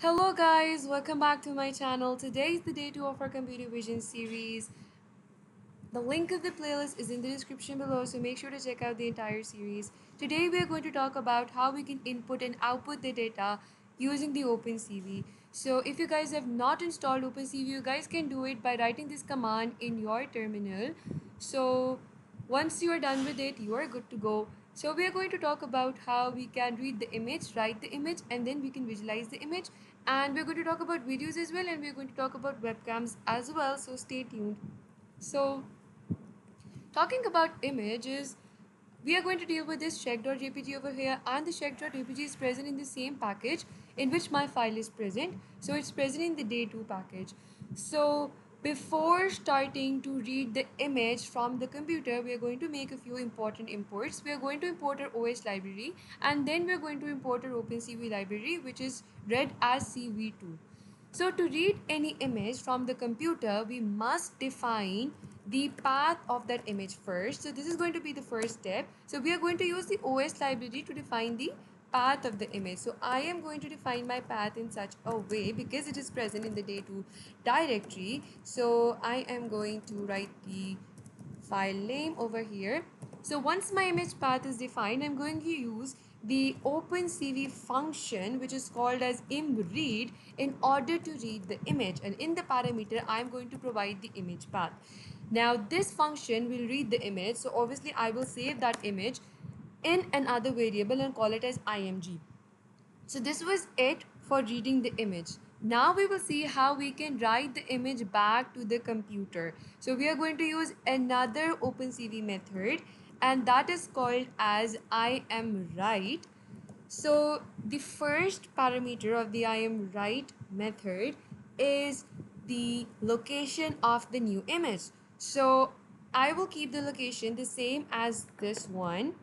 Hello guys, welcome back to my channel. Today is the day 2 of our computer vision series. The link of the playlist is in the description below, so make sure to check out the entire series. Today we are going to talk about how we can input and output the data using the OpenCV. So if you guys have not installed OpenCV, you guys can do it by writing this command in your terminal. So once you are done with it, you are good to go. So we are going to talk about how we can read the image, write the image, and then we can visualize the image. And we're going to talk about videos as well, and we're going to talk about webcams as well. So stay tuned. So talking about images, we are going to deal with this check.jpg over here, and the check.jpg is present in the same package in which my file is present. So it's present in the day 2 package. So before starting to read the image from the computer, we are going to make a few important imports. We are going to import our OS library, and then we are going to import our OpenCV library, which is read as CV2. So to read any image from the computer, we must define the path of that image first. So this is going to be the first step. So we are going to use the OS library to define the path of the image. So I am going to define my path in such a way because it is present in the day2 directory. So I am going to write the file name over here. So once my image path is defined, I'm going to use the OpenCV function, which is called as imread, in order to read the image, and in the parameter I'm going to provide the image path. Now this function will read the image, so obviously I will save that image in another variable and call it as img. So this was it for reading the image. Now we will see how we can write the image back to the computer. So we are going to use another OpenCV method, and that is called as IMWrite. So the first parameter of the IMWrite method is the location of the new image. So I will keep the location the same as this one,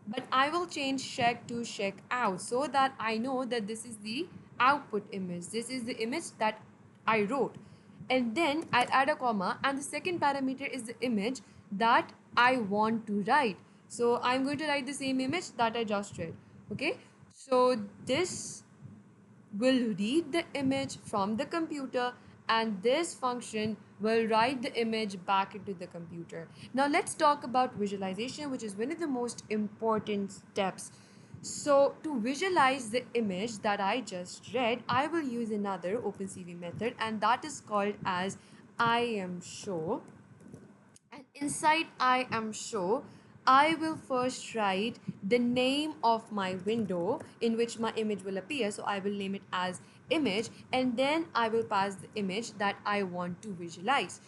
but I will change check to check out so that I know that this is the output image. This is the image that I wrote. And then I'll add a comma, and the second parameter is the image that I want to write. So I'm going to write the same image that I just read. Okay. So this will read the image from the computer, and this function will write the image back into the computer. Now let's talk about visualization, which is one of the most important steps. So to visualize the image that I just read, I will use another OpenCV method, and that is called as IMShow. And inside IMShow, I will first write the name of my window in which my image will appear. So I will name it as image, and then I will pass the image that I want to visualize.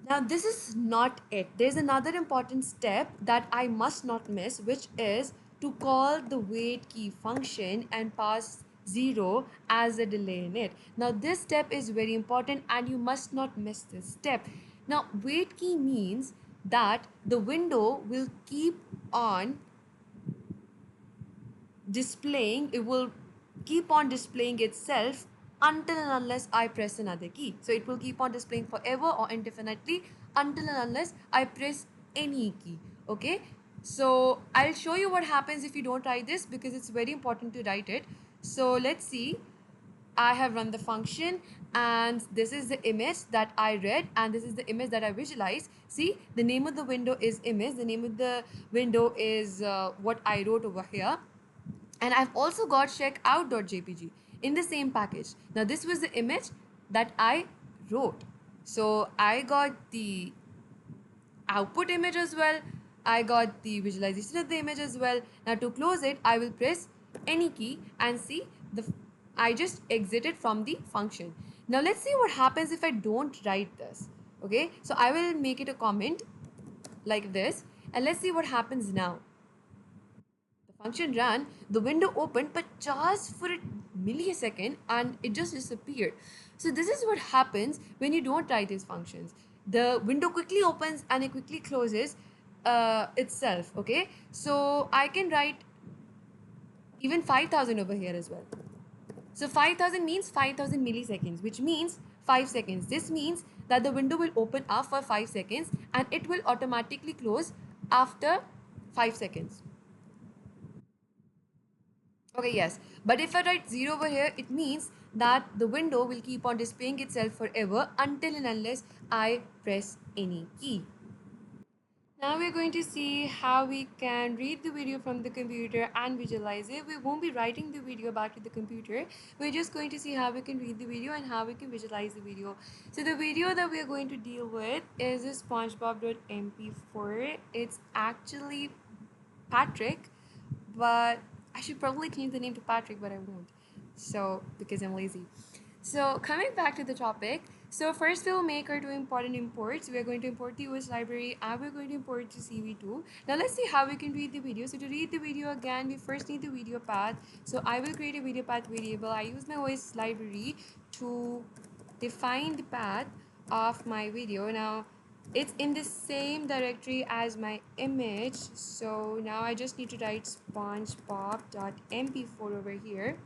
Now this is not it. There's another important step that I must not miss, which is to call the wait key function and pass 0 as a delay in it. Now this step is very important and you must not miss this step. Now wait key means that the window will keep on displaying, it will keep on displaying itself until and unless I press another key. So it will keep on displaying forever or indefinitely until and unless I press any key. Okay, so I'll show you what happens if you don't write this, because it's very important to write it. So let's see. I have run the function, and this is the image that I read, and this is the image that I visualized. See, the name of the window is image, the name of the window is what I wrote over here. And I've also got checkout.jpg in the same package. Now this was the image that I wrote. So I got the output image as well. I got the visualization of the image as well. Now to close it, I will press any key and see I just exited from the function. Now let's see what happens if I don't write this. Okay, so I will make it a comment like this, and let's see what happens now. The function ran, the window opened, but just for a millisecond, and it just disappeared. So this is what happens when you don't write these functions. The window quickly opens and it quickly closes itself. Okay, so I can write even 5000 over here as well. So 5000 means 5000 milliseconds, which means 5 seconds. This means that the window will open up for 5 seconds and it will automatically close after 5 seconds. Okay, yes. But if I write 0 over here, it means that the window will keep on displaying itself forever until and unless I press any key. Now we're going to see how we can read the video from the computer and visualize it. We won't be writing the video back to the computer. We're just going to see how we can read the video and how we can visualize the video. So the video that we're going to deal with is a SpongeBob.mp4. It's actually Patrick, but I should probably change the name to Patrick, but I won't. So, because I'm lazy. So, coming back to the topic, so first we'll make our two important imports. We're going to import the US library and we're going to import the CV2. Now, let's see how we can read the video. So, to read the video again, we first need the video path. So, I will create a video path variable. I use my OS library to define the path of my video. Now, it's in the same directory as my image, so now I just need to write spongebob.mp4 over here.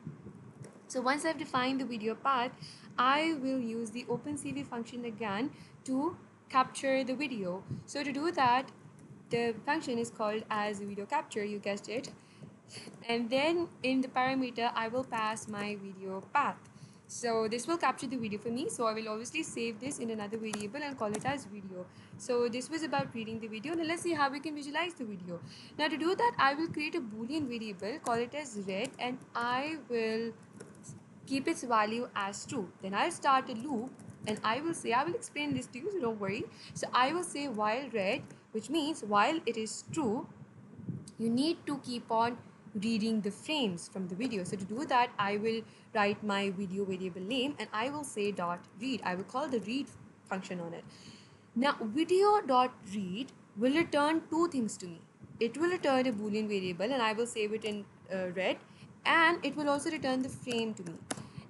So once I've defined the video path, I will use the OpenCV function again to capture the video. So to do that, the function is called as video capture, you guessed it. And then in the parameter, I will pass my video path. So this will capture the video for me. So I will obviously save this in another variable and call it as video. So this was about reading the video. Now let's see how we can visualize the video. Now to do that, I will create a boolean variable, call it as red, and I will keep its value as true. Then I'll start a loop and I will explain this to you, so don't worry. So I will say while red, which means while it is true, you need to keep on reading the frames from the video. So to do that, I will write my video variable name and I will say dot read. I will call the read function on it. Now video dot read will return two things to me. It will return a boolean variable and I will save it in red, and it will also return the frame to me.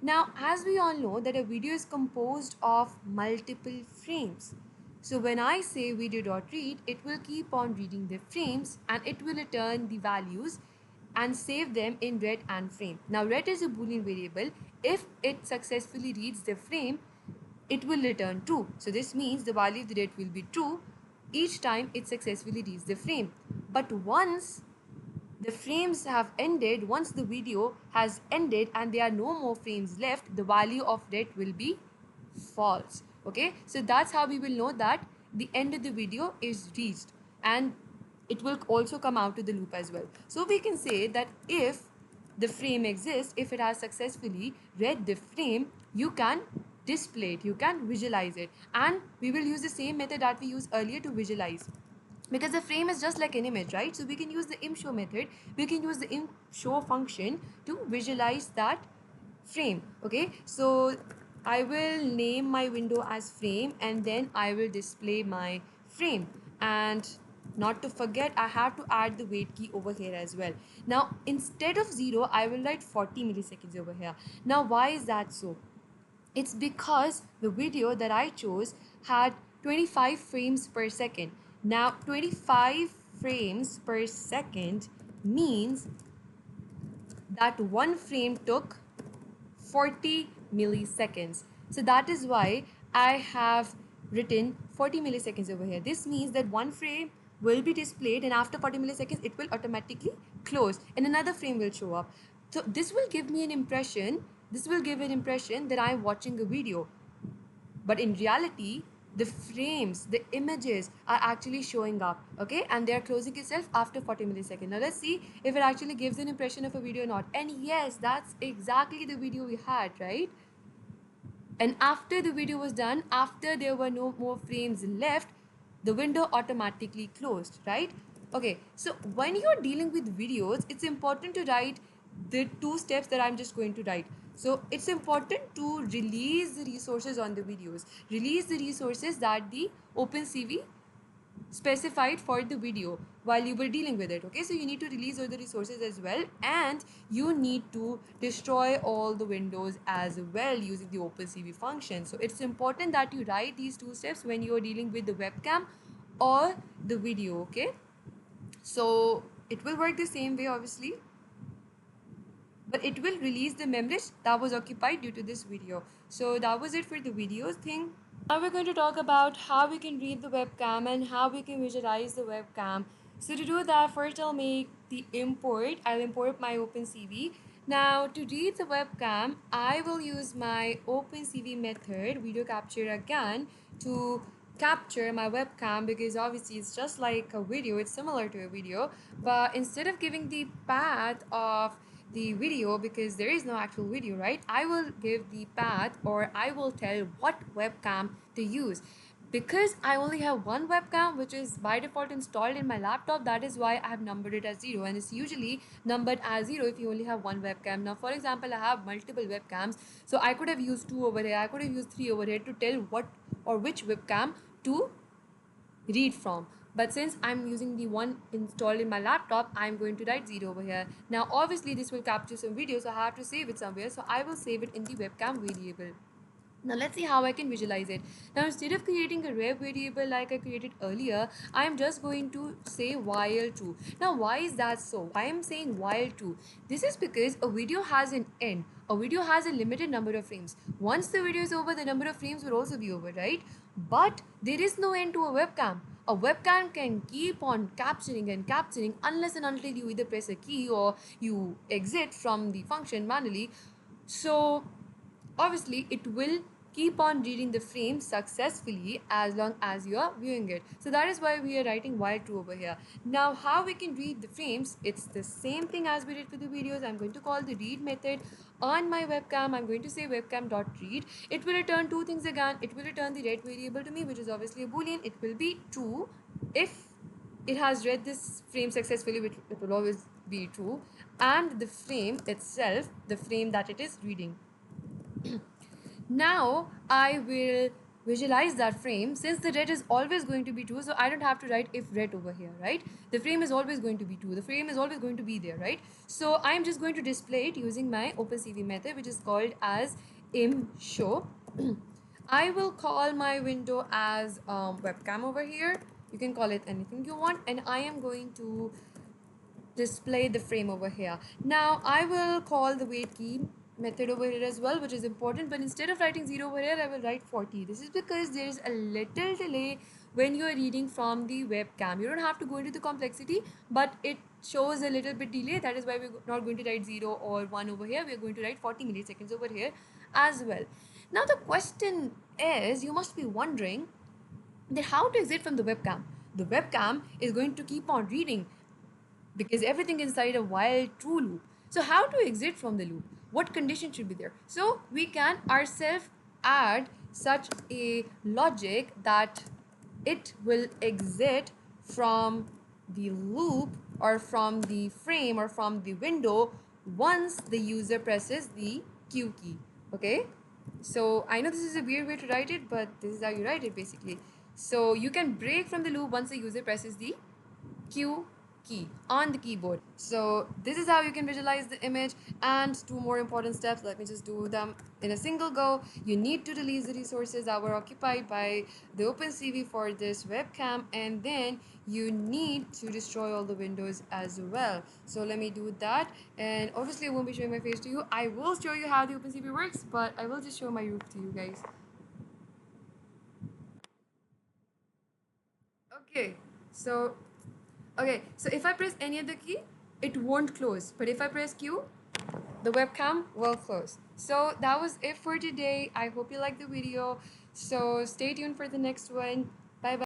Now as we all know that a video is composed of multiple frames. So when I say video.read, it will keep on reading the frames and it will return the values and save them in red and frame. Now red is a boolean variable. If it successfully reads the frame, it will return true. So this means the value of the red will be true each time it successfully reads the frame. But once the frames have ended, once the video has ended and there are no more frames left, the value of red will be false. Okay, so that's how we will know that the end of the video is reached, and it will also come out to the loop as well. So we can say that if the frame exists, if it has successfully read the frame, you can display it, you can visualize it, and we will use the same method that we used earlier to visualize, because the frame is just like an image, right? So we can use the imshow method, we can use the imshow function to visualize that frame. Okay, so I will name my window as frame and then I will display my frame. And not to forget, I have to add the wait key over here as well. Now instead of 0, I will write 40 milliseconds over here. Now why is that so? It's because the video that I chose had 25 frames per second. Now 25 frames per second means that one frame took 40 milliseconds. So that is why I have written 40 milliseconds over here. This means that one frame will be displayed and after 40 milliseconds it will automatically close and another frame will show up. So this will give me an impression, this will give an impression that I am watching a video. But in reality, the frames, the images are actually showing up, okay, and they are closing itself after 40 milliseconds. Now let's see if it actually gives an impression of a video or not. And yes, that's exactly the video we had, right? And after the video was done, after there were no more frames left, the window automatically closed, right? Okay, so when you're dealing with videos, it's important to write the two steps that I'm just going to write. So it's important to release the resources on the videos, release the resources that the OpenCV specified for the video while you were dealing with it. Okay, so you need to release all the resources as well, and you need to destroy all the windows as well using the OpenCV function. So it's important that you write these two steps when you are dealing with the webcam or the video. Okay, so it will work the same way obviously, but it will release the memory that was occupied due to this video. So that was it for the videos thing. Now we're going to talk about how we can read the webcam and how we can visualize the webcam. So to do that, first I'll make the import. I'll import my OpenCV. Now to read the webcam, I will use my OpenCV method, video capture again, to capture my webcam, because obviously it's just like a video, it's similar to a video, but instead of giving the path of the video, because there is no actual video, right, I will give the path, or I will tell what webcam to use. Because I only have one webcam which is by default installed in my laptop, that is why I have numbered it as 0, and it's usually numbered as 0 if you only have one webcam. Now for example, I have multiple webcams, so I could have used 2 over here, I could have used 3 over here to tell what or which webcam to read from. But since I'm using the one installed in my laptop, I'm going to write 0 over here. Now obviously this will capture some video, so I have to save it somewhere, so I will save it in the webcam variable. Now let's see how I can visualize it. Now instead of creating a ref variable like I created earlier, I am just going to say while true. Now why is that so? Why I'm saying while true? This is because a video has an end. A video has a limited number of frames. Once the video is over, the number of frames will also be over, right? But there is no end to a webcam. A webcam can keep on capturing and capturing unless and until you either press a key or you exit from the function manually. So obviously it will keep on reading the frame successfully as long as you are viewing it. So that is why we are writing while true over here. Now how we can read the frames, it's the same thing as we did for the videos. I'm going to call the read method on my webcam. I'm going to say webcam.read. It will return two things again. It will return the read variable to me, which is obviously a boolean. It will be true if it has read this frame successfully, which it will always be true, and the frame itself, the frame that it is reading. Now I will visualize that frame. Since the red is always going to be true, so I don't have to write if red over here, right? The frame is always going to be true, the frame is always going to be there, right? So I'm just going to display it using my OpenCV method, which is called as imshow. I will call my window as webcam over here. You can call it anything you want, and I am going to display the frame over here. Now I will call the wait key method over here as well, which is important, but instead of writing 0 over here, I will write 40. This is because there is a little delay when you are reading from the webcam. You don't have to go into the complexity, but it shows a little bit delay. That is why we're not going to write 0 or 1 over here. We're going to write 40 milliseconds over here as well. Now the question is, you must be wondering that how to exit from the webcam. The webcam is going to keep on reading because everything inside a while true loop. So how to exit from the loop? What condition should be there? So we can ourselves add such a logic that it will exit from the loop or from the frame or from the window once the user presses the Q key. Okay, so I know this is a weird way to write it, but this is how you write it basically. So you can break from the loop once the user presses the Q key on the keyboard. So this is how you can visualize the image. And two more important steps, let me just do them in a single go. You need to release the resources that were occupied by the OpenCV for this webcam, and then you need to destroy all the windows as well. So let me do that, and obviously I won't be showing my face to you. I will show you how the OpenCV works, but I will just show my roof to you guys. Okay, so so if I press any other key, it won't close. But if I press Q, the webcam will close. So that was it for today. I hope you liked the video. So stay tuned for the next one.